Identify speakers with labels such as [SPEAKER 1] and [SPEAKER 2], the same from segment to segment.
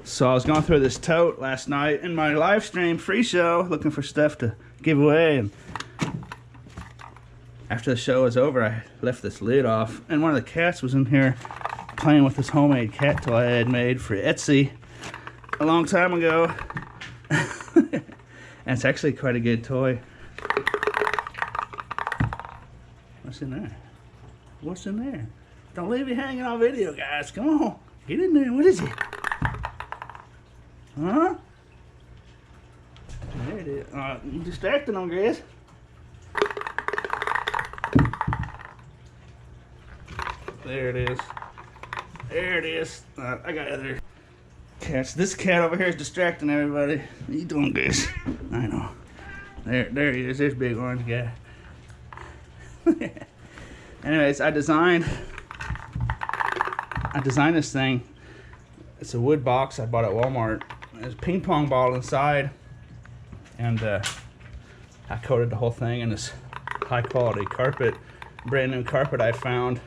[SPEAKER 1] So I was going through this tote last night in my live stream free show looking for stuff to give away, and after the show was over I left this lid off and one of the cats was in here playing with this homemade cat toy I had made for Etsy a long time ago. And it's actually quite a good toy. What's in there? What's in there? Don't leave me hanging on video, guys. Come on, get in there. What is it? Huh? There it is. I'm distracting them, guys. There it is. There it is. I got other cats. This cat over here is distracting everybody. What are you doing, guys? I know. There he is. There's big orange guy. Anyways, I designed this thing. It's a wood box I bought at Walmart. There's a ping pong ball inside, and I coated the whole thing in this high quality carpet, brand new carpet I found,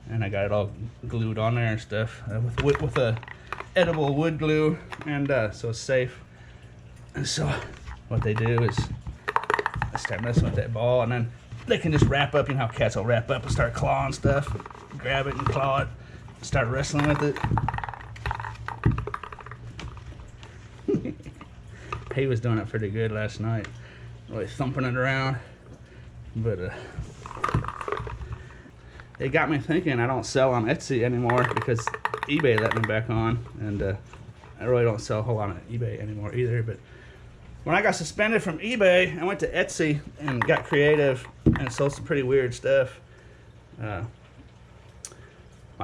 [SPEAKER 1] and I got it all glued on there and stuff with a edible wood glue, and so it's safe. And so what they do is I start messing with that ball, and then they can just wrap up. You know how cats will wrap up and start clawing stuff, grab it and claw it, start wrestling with it. He was doing it pretty good last night, really thumping it around. But it got me thinking I don't sell on Etsy anymore because eBay let me back on, and I really don't sell a whole lot on eBay anymore either. But when I got suspended from eBay, I went to Etsy and got creative and sold some pretty weird stuff. My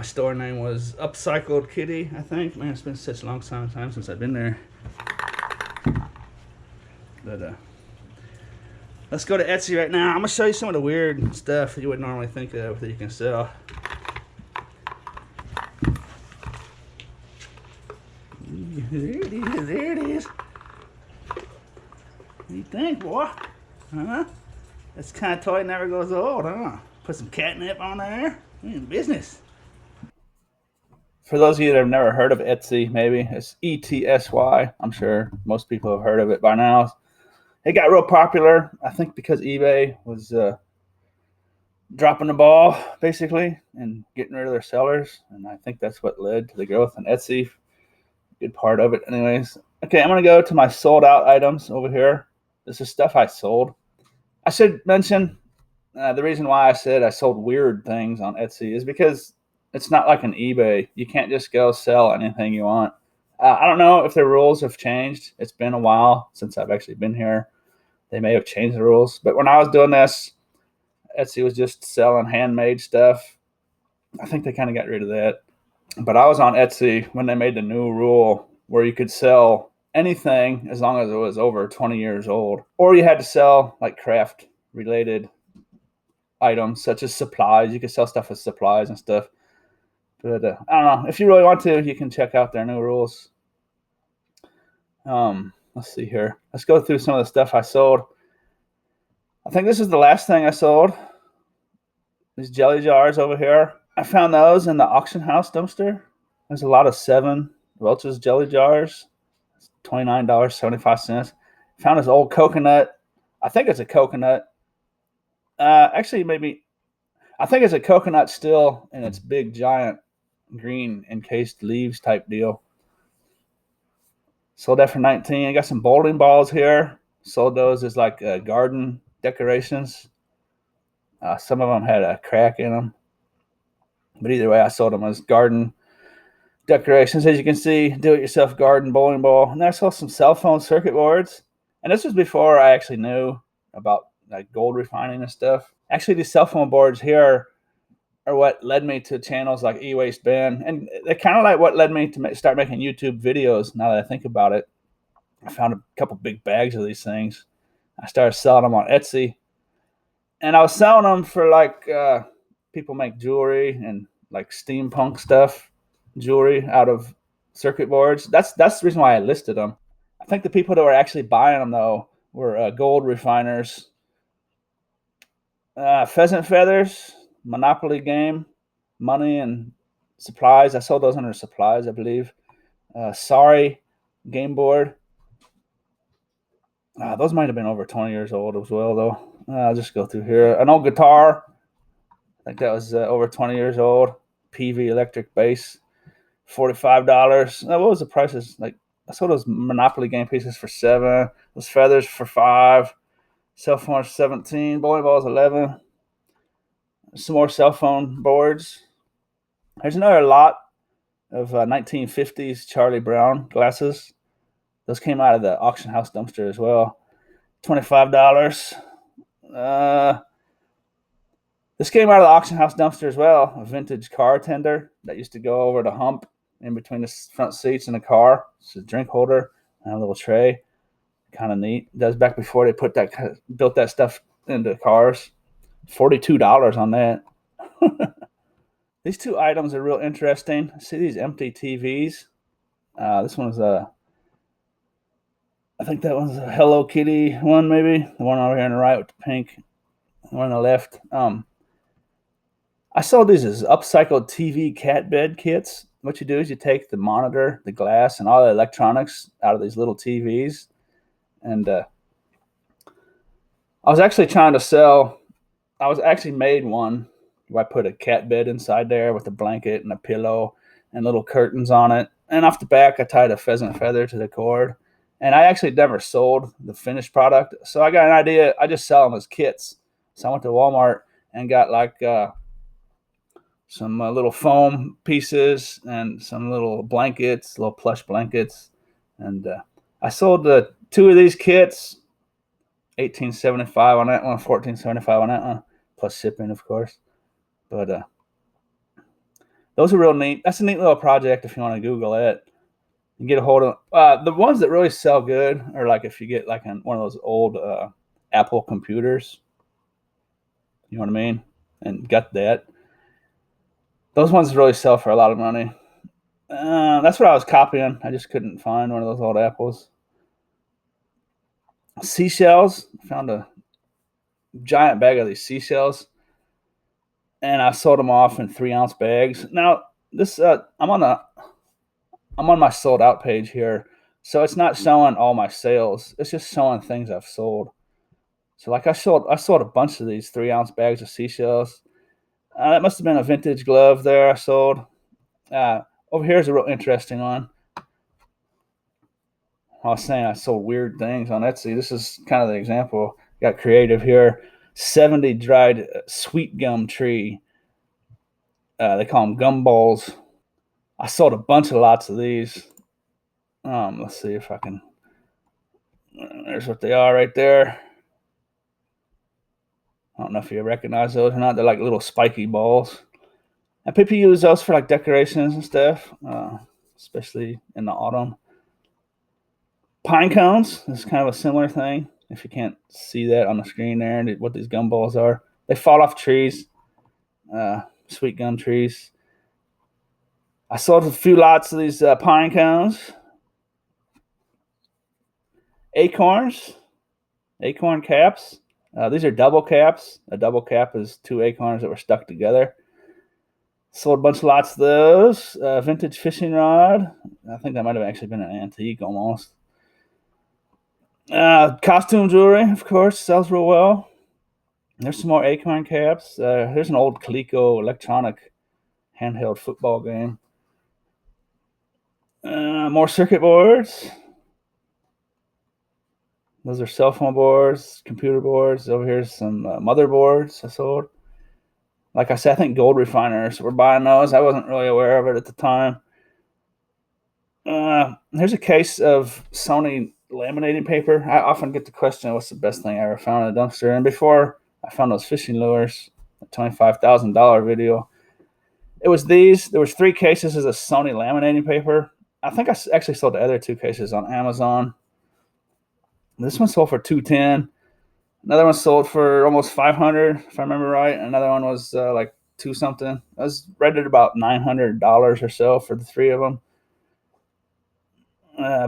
[SPEAKER 1] store name was Upcycled Kitty, I think. Man, it's been such a long time since I've been there. But let's go to Etsy right now. I'm gonna show you some of the weird stuff that you wouldn't normally think of that you can sell. There it is. There it is. What do you think, boy? Huh? This kind of toy never goes old, huh? Put some catnip on there. We in business. For those of you that have never heard of Etsy, maybe it's ETSY. I'm sure most people have heard of it by now. It got real popular, I think, because eBay was dropping the ball, basically, and getting rid of their sellers. And I think that's what led to the growth in Etsy. Good part of it, anyways. Okay, I'm going to go to my sold out items over here. This is stuff I sold. I should mention the reason why I said I sold weird things on Etsy is because it's not like an eBay. You can't just go sell anything you want. I don't know if the rules have changed. It's been a while since I've actually been here. They may have changed the rules. But when I was doing this, Etsy was just selling handmade stuff. I think they kind of got rid of that. But I was on Etsy when they made the new rule where you could sell anything as long as it was over 20 years old. Or you had to sell like craft related items such as supplies. You could sell stuff as supplies and stuff. But I don't know. If you really want to, you can check out their new rules. Let's see here. Let's go through some of the stuff I sold. I think this is the last thing I sold. These jelly jars over here. I found those in the auction house dumpster. There's a lot of 7 Welch's jelly jars. It's $29.75. Found this old coconut. I think it's a coconut. Actually, maybe. I think it's a coconut still in its big, giant, green encased leaves type deal. Sold that for $19. I got some bowling balls here. Sold those as like garden decorations. Some of them had a crack in them. But either way, I sold them as garden decorations. As you can see, do-it-yourself garden bowling ball. And I sold some cell phone circuit boards. And this was before I actually knew about like gold refining and stuff. Actually, these cell phone boards here are what led me to channels like E-Waste Ben. And they're kind of like what led me to start making YouTube videos, now that I think about it. I found a couple big bags of these things. I started selling them on Etsy. And I was selling them for like people make jewelry and like steampunk stuff, jewelry out of circuit boards. That's the reason why I listed them. I think the people that were actually buying them, though, were gold refiners. Pheasant feathers, Monopoly game, money, and supplies. I sold those under supplies, I believe. Sorry game board. Those might have been over 20 years old as well, though. I'll just go through here. An old guitar. I think that was over 20 years old. PV electric bass, $45. What was the prices? Like, I saw those Monopoly game pieces for $7. Those feathers for $5. Cell phones 17. Bowling balls 11. Some more cell phone boards. There's another lot of 1950s Charlie Brown glasses. Those came out of the auction house dumpster as well. $25. This came out of the auction house dumpster as well. A vintage car tender that used to go over the hump in between the front seats in the car. It's a drink holder and a little tray. Kind of neat. That was back before they built that stuff into cars. $42 on that. These two items are real interesting. See these empty TVs? This one's I think that one's a Hello Kitty one, maybe. The one over here on the right with the pink. The one on the left. I saw these as upcycled TV cat bed kits. What you do is you take the monitor, the glass, and all the electronics out of these little TVs. And I was actually made one where I put a cat bed inside there with a blanket and a pillow and little curtains on it. And off the back, I tied a pheasant feather to the cord. And I actually never sold the finished product. So I got an idea. I just sell them as kits. So I went to Walmart and got like some little foam pieces and some little blankets, little plush blankets. And I sold two of these kits, $18.75 on that one, $14.75 on that one, plus shipping, of course. But those are real neat. That's a neat little project if you want to Google it. You get a hold of the ones that really sell good are like if you get like one of those old Apple computers, you know what I mean, and got that. Those ones really sell for a lot of money. That's what I was copying. I just couldn't find one of those old apples. Seashells. Found a giant bag of these seashells, and I sold them off in 3-ounce bags. Now this I'm on my sold out page here, so it's not showing all my sales. It's just showing things I've sold. So like I sold a bunch of these 3-ounce bags of seashells. That must have been a vintage glove there I sold. Over here is a real interesting one. I was saying I sold weird things on Etsy. This is kind of the example. Got creative here. 70 dried sweet gum tree. They call them gumballs. I sold a bunch of lots of these. Let's see if I can. There's what they are right there. I don't know if you recognize those or not. They're like little spiky balls. And people use those for like decorations and stuff, especially in the autumn. Pine cones is kind of a similar thing. If you can't see that on the screen there, and what these gumballs are, they fall off trees, sweet gum trees. I sold a few lots of these pine cones. Acorns, acorn caps. These are double caps. A double cap is 2 acorns that were stuck together. Sold a bunch of lots of those. Vintage fishing rod. I think that might have actually been an antique almost. Costume jewelry, of course, sells real well. There's some more acorn caps. Here's an old Coleco electronic handheld football game. More circuit boards. Those are cell phone boards, computer boards. Over here's some motherboards I sold. Like I said, I think gold refiners were buying those. I wasn't really aware of it at the time. Here's a case of Sony laminating paper. I often get the question, what's the best thing I ever found in a dumpster? And before I found those fishing lures, a $25,000 video, it was these. There was 3 cases of Sony laminating paper. I think I actually sold the other 2 cases on Amazon. This one sold for $210. Another one sold for almost $500, if I remember right. Another one was like $2 something. I was rated about $900 or so for the 3 of them.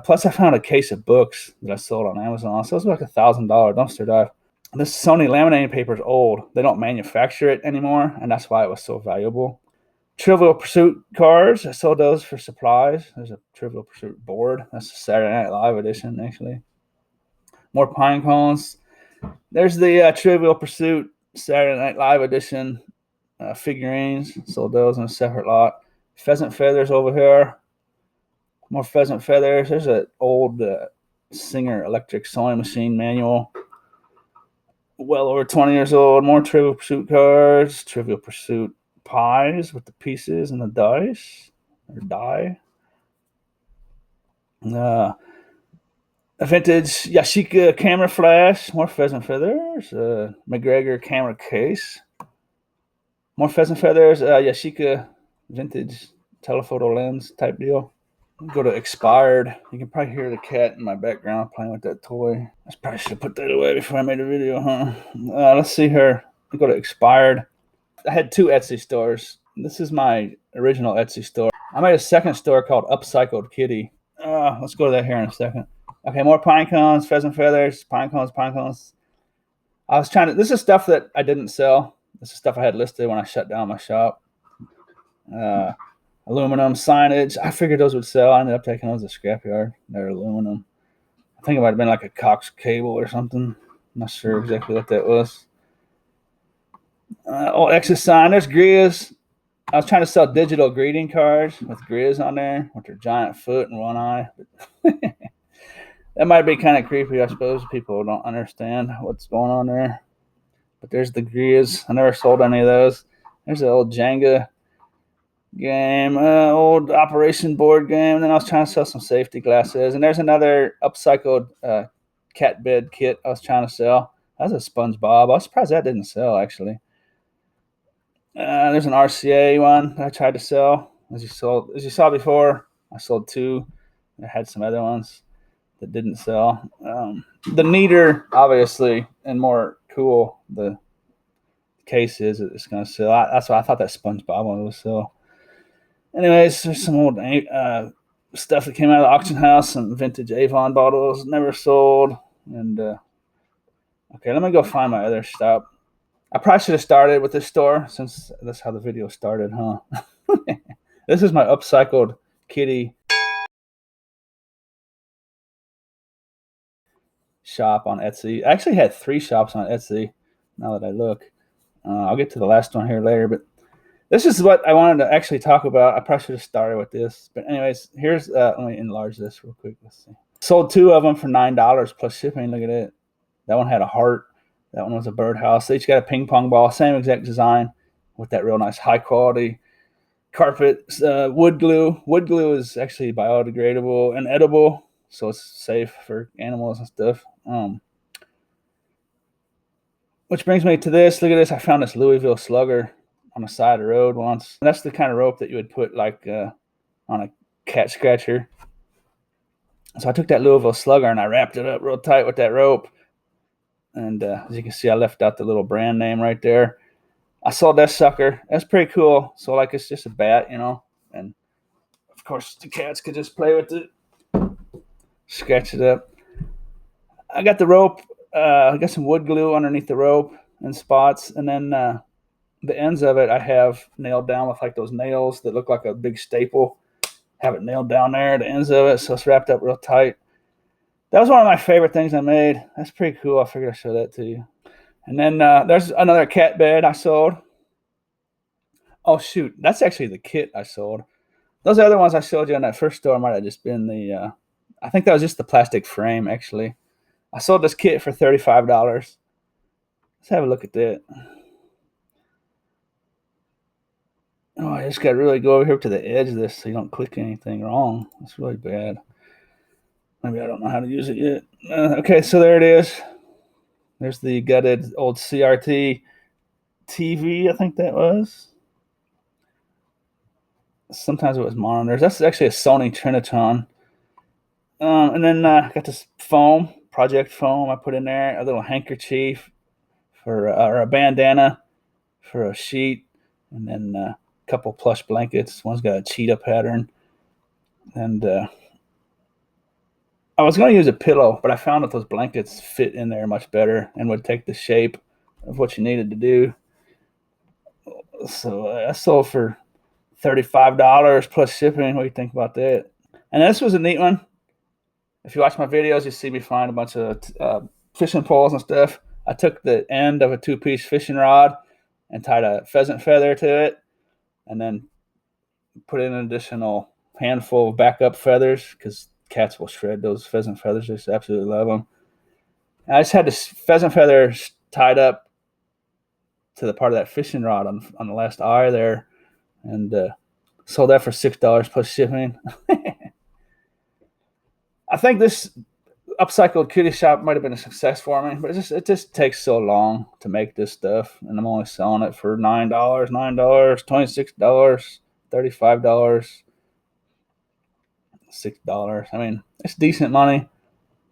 [SPEAKER 1] Plus, I found a case of books that I sold on Amazon. So it was like a $1,000 dumpster dive. This Sony laminating paper is old. They don't manufacture it anymore, and that's why it was so valuable. Trivial Pursuit cars. I sold those for supplies. There's a Trivial Pursuit board. That's the Saturday Night Live edition, actually. More pine cones. There's the Trivial Pursuit Saturday Night Live edition figurines. Sold those in a separate lot. Pheasant feathers over here. More pheasant feathers. There's an old Singer electric sewing machine manual. Well over 20 years old. More Trivial Pursuit cards. Trivial Pursuit pies with the pieces and the dice. Or die. A vintage Yashica camera flash. More pheasant feathers. McGregor camera case. More pheasant feathers. Yashica vintage telephoto lens type deal. Go to expired. You can probably hear the cat in my background playing with that toy. I probably should have put that away before I made a video, huh? Let's see here. Go to expired. I had 2 Etsy stores. This is my original Etsy store. I made a second store called Upcycled Kitty. Let's go to that here in a second. Okay, more pine cones, pheasant feathers, pine cones, pine cones. I was trying to, this is stuff that I didn't sell. This is stuff I had listed when I shut down my shop. Aluminum signage. I figured those would sell. I ended up taking those to scrapyard. They're aluminum. I think it might have been like a Cox cable or something. I'm not sure exactly what that was. Exit sign. There's grizz. I was trying to sell digital greeting cards with grizz on there with their giant foot and one eye. That might be kind of creepy, I suppose. People don't understand what's going on there. But there's the grizz. I never sold any of those. There's the old Jenga game, old Operation board game. And then I was trying to sell some safety glasses. And there's another upcycled cat bed kit I was trying to sell. That's a SpongeBob. I was surprised that didn't sell, actually. There's an RCA one that I tried to sell. As you saw before, I sold 2. I had some other ones that didn't sell. The neater, obviously, and more cool the case is, it's going to sell. That's why I thought that SpongeBob one would sell. Anyways, there's some old stuff that came out of the auction house, some vintage Avon bottles, never sold. And okay, let me go find my other shop. I probably should have started with this store since that's how the video started, huh? This is my Upcycled Kitty shop on Etsy. I actually had 3 shops on Etsy now that I look. I'll get to the last one here later, but this is what I wanted to actually talk about. I probably should have started with this. But anyways, here's, let me enlarge this real quick. Let's see. Sold 2 of them for $9 plus shipping. Look at it. That one had a heart. That one was a birdhouse. They each got a ping pong ball, same exact design with that real nice high quality carpet. Wood glue. Wood glue is actually biodegradable and edible, so it's safe for animals and stuff. Which brings me to this. Look at this. I found this Louisville slugger on the side of the road once. And that's the kind of rope that you would put like on a cat scratcher. So I took that Louisville slugger and I wrapped it up real tight with that rope. And as you can see, I left out the little brand name right there. I sold that sucker. That's pretty cool. So like it's just a bat, you know. And of course the cats could just play with it. Scratch it up. I got the rope. I got some wood glue underneath the rope in spots. And then the ends of it I have nailed down with like those nails that look like a big staple. Have it nailed down there, the ends of it. So it's wrapped up real tight. That was one of my favorite things I made. That's pretty cool. I figured I'd show that to you. And then there's another cat bed I sold. Oh, shoot. That's actually the kit I sold. Those other ones I showed you in that first store might have just been the, I think that was just the plastic frame, actually. I sold this kit for $35. Let's have a look at that. Oh, I just got to really go over here to the edge of this so you don't click anything wrong. That's really bad. Maybe I don't know how to use it yet. Okay, so there it is. There's the gutted old CRT TV, I think that was. Sometimes it was monitors. That's actually a Sony Trinitron. And then I got this foam, project foam I put in there, a little handkerchief for or a bandana for a sheet, and then a couple plush blankets. One's got a cheetah pattern. And I was going to use a pillow, but I found that those blankets fit in there much better and would take the shape of what you needed to do. So I sold for $35 plus shipping. What do you think about that? And this was a neat one. If you watch my videos, you see me find a bunch of fishing poles and stuff. I took the end of a 2-piece fishing rod and tied a pheasant feather to it, and then put in an additional handful of backup feathers because cats will shred those pheasant feathers. They just absolutely love them. And I just had this pheasant feather tied up to the part of that fishing rod on the last eye there, and sold that for $6 plus shipping. I think this Upcycled Kitty shop might have been a success for me, but it just takes so long to make this stuff, and I'm only selling it for $9, $26, $35, $6. I mean, it's decent money,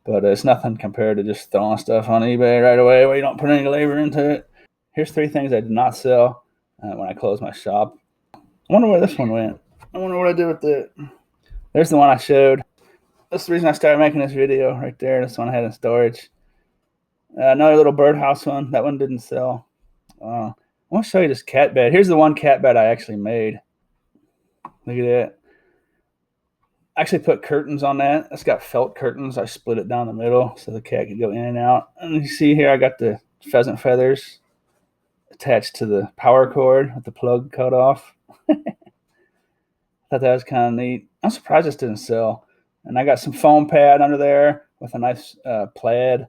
[SPEAKER 1] but it's nothing compared to just throwing stuff on eBay right away where you don't put any labor into it. Here's 3 things I did not sell when I closed my shop. I wonder where this one went. I wonder what I did with it. There's the one I showed. That's the reason I started making this video right there. This one I had in storage. Another little birdhouse one. That one didn't sell. I want to show you this cat bed. Here's the one cat bed I actually made. Look at that. I actually put curtains on that. It's got felt curtains. I split it down the middle so the cat could go in and out. And you see here I got the pheasant feathers attached to the power cord with the plug cut off. Thought that was kind of neat. I'm surprised this didn't sell. And I got some foam pad under there with a nice plaid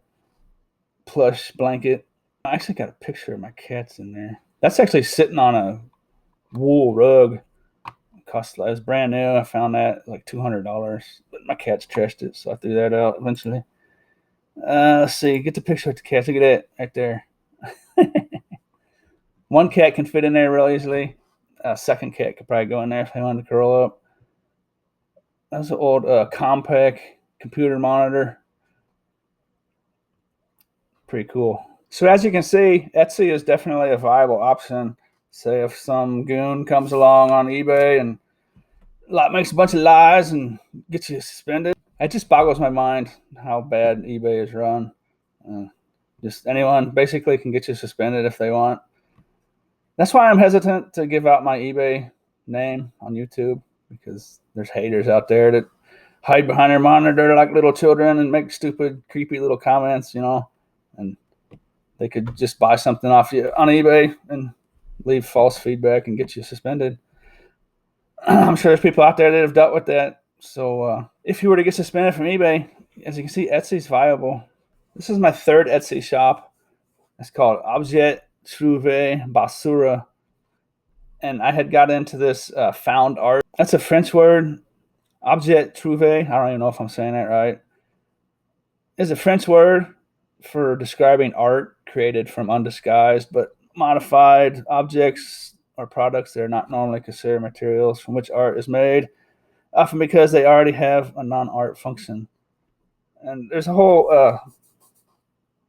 [SPEAKER 1] plush blanket. I actually got a picture of my cats in there. That's actually sitting on a wool rug. It was brand new. I found that like $200, but my cats trashed it, so I threw that out eventually. Let's see. Get the picture of the cats. Look at that right there. One cat can fit in there real easily. A second cat could probably go in there if they wanted to curl up. That's an old Compaq computer monitor. Pretty cool. So as you can see, Etsy is definitely a viable option. Say if some goon comes along on eBay and makes a bunch of lies and gets you suspended. It just boggles my mind how bad eBay is run. Just anyone basically can get you suspended if they want. That's why I'm hesitant to give out my eBay name on YouTube, because there's haters out there that hide behind their monitor like little children and make stupid, creepy little comments, and they could just buy something off you on eBay and leave false feedback and get you suspended. I'm sure there's people out there that have dealt with that. So if you were to get suspended from eBay, as you can see, Etsy's viable. This is my 3rd Etsy shop. It's called Objet Trouvé Basura. And I had got into this found art. That's a French word. Objet trouvé. I don't even know if I'm saying that right. It's a French word for describing art created from undisguised but modified objects or products that are not normally considered materials from which art is made, often because they already have a non-art function. And there's a whole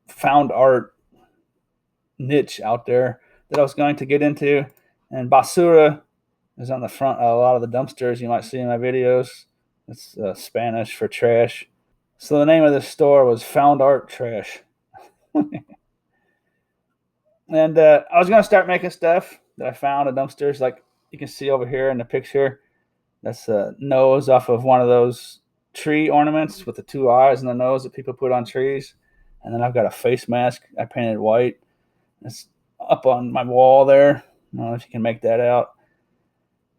[SPEAKER 1] found art niche out there that I was going to get into. And basura is on the front of a lot of the dumpsters you might see in my videos. It's Spanish for trash. So the name of this store was Found Art Trash. And I was going to start making stuff that I found in dumpsters. Like you can see over here in the picture. That's a nose off of one of those tree ornaments with the 2 eyes and the nose that people put on trees. And then I've got a face mask I painted white. It's up on my wall there. I don't know if you can make that out.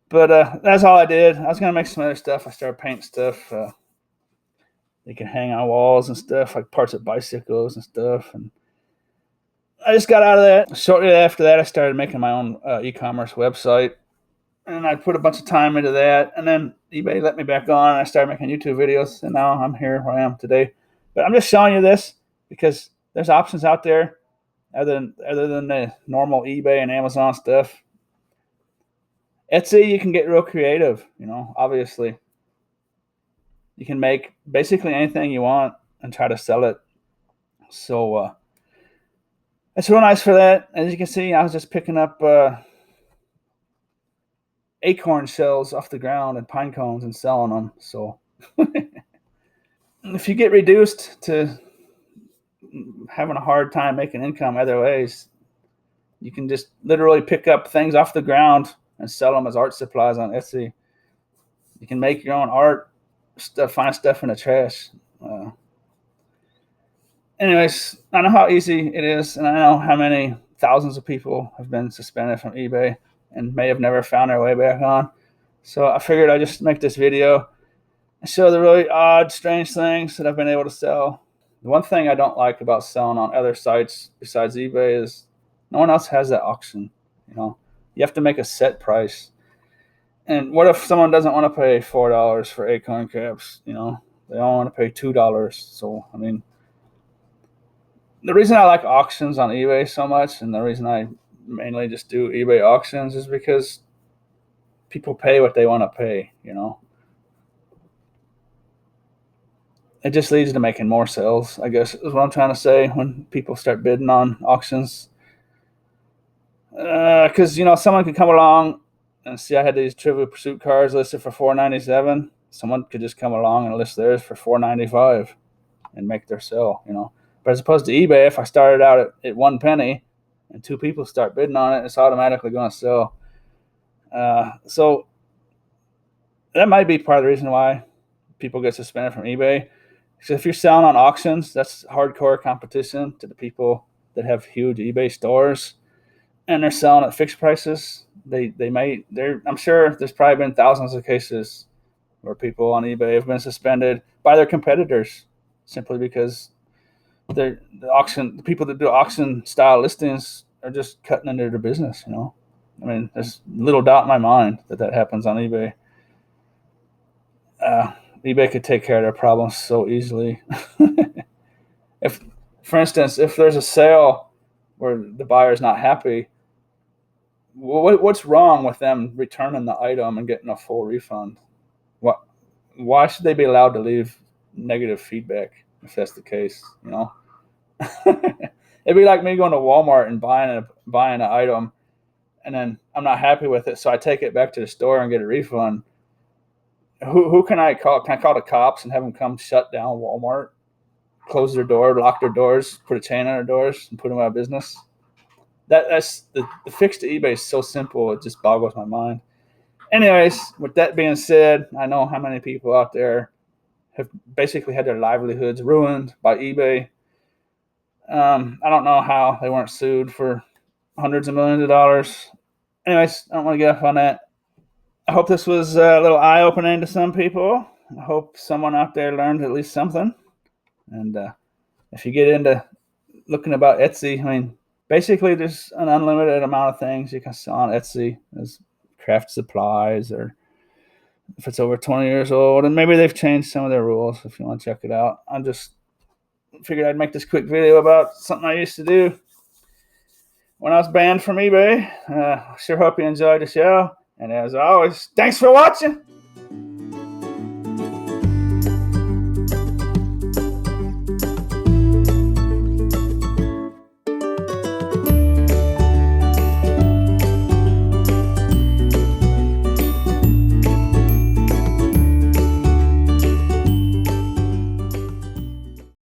[SPEAKER 1] But that's all I did. I was going to make some other stuff. I started painting stuff. They can hang on walls and stuff, like parts of bicycles and stuff. And I just got out of that. Shortly after that, I started making my own e-commerce website. And I put a bunch of time into that. And then eBay let me back on. And I started making YouTube videos. And now I'm here where I am today. But I'm just showing you this because there's options out there other than the normal eBay and Amazon stuff. Etsy, you can get real creative, obviously. You can make basically anything you want and try to sell it. So it's real nice for that. As you can see, I was just picking up acorn shells off the ground and pine cones and selling them. So if you get reduced to having a hard time making income other ways, you can just literally pick up things off the ground and sell them as art supplies on Etsy. You can make your own art, find stuff in the trash. Anyways, I know how easy it is, and I know how many thousands of people have been suspended from eBay and may have never found their way back on. So I figured I'd just make this video and show the really odd, strange things that I've been able to sell. The one thing I don't like about selling on other sites besides eBay is no one else has that auction. You have to make a set price. And what if someone doesn't want to pay $4 for acorn crabs? They don't want to pay $2. So, the reason I like auctions on eBay so much, and the reason I mainly just do eBay auctions, is because people pay what they want to pay. It just leads to making more sales, I guess, is what I'm trying to say, when people start bidding on auctions. Because someone could come along and see I had these Trivial Pursuit cards listed for $4.97. Someone could just come along and list theirs for $4.95 and make their sale. But as opposed to eBay, if I started out at 1 penny and 2 people start bidding on it, it's automatically going to sell. So that might be part of the reason why people get suspended from eBay. So if you're selling on auctions, that's hardcore competition to the people that have huge eBay stores, and they're selling at fixed prices. I'm sure there's probably been thousands of cases where people on eBay have been suspended by their competitors simply because the people that do auction style listings are just cutting into their business. There's little doubt in my mind that happens on eBay. eBay could take care of their problems so easily. For instance, if there's a sale where the buyer's not happy, what's wrong with them returning the item and getting a full refund? Why should they be allowed to leave negative feedback if that's the case? It'd be like me going to Walmart and buying an item, and then I'm not happy with it, so I take it back to the store and get a refund. Who can I call? Can I call the cops and have them come shut down Walmart, close their door, lock their doors, put a chain on their doors, and put them out of business? That's the fix to eBay is so simple, it just boggles my mind. Anyways, with that being said, I know how many people out there have basically had their livelihoods ruined by eBay. I don't know how they weren't sued for hundreds of millions of dollars. Anyways, I don't want to get off on that. I hope this was a little eye-opening to some people. I hope someone out there learned at least something. And if you get into looking about Etsy, basically there's an unlimited amount of things you can sell on Etsy. There's craft supplies, or if it's over 20 years old, and maybe they've changed some of their rules if you want to check it out. I just figured I'd make this quick video about something I used to do when I was banned from eBay. Sure hope you enjoyed the show. And as always, thanks for watching.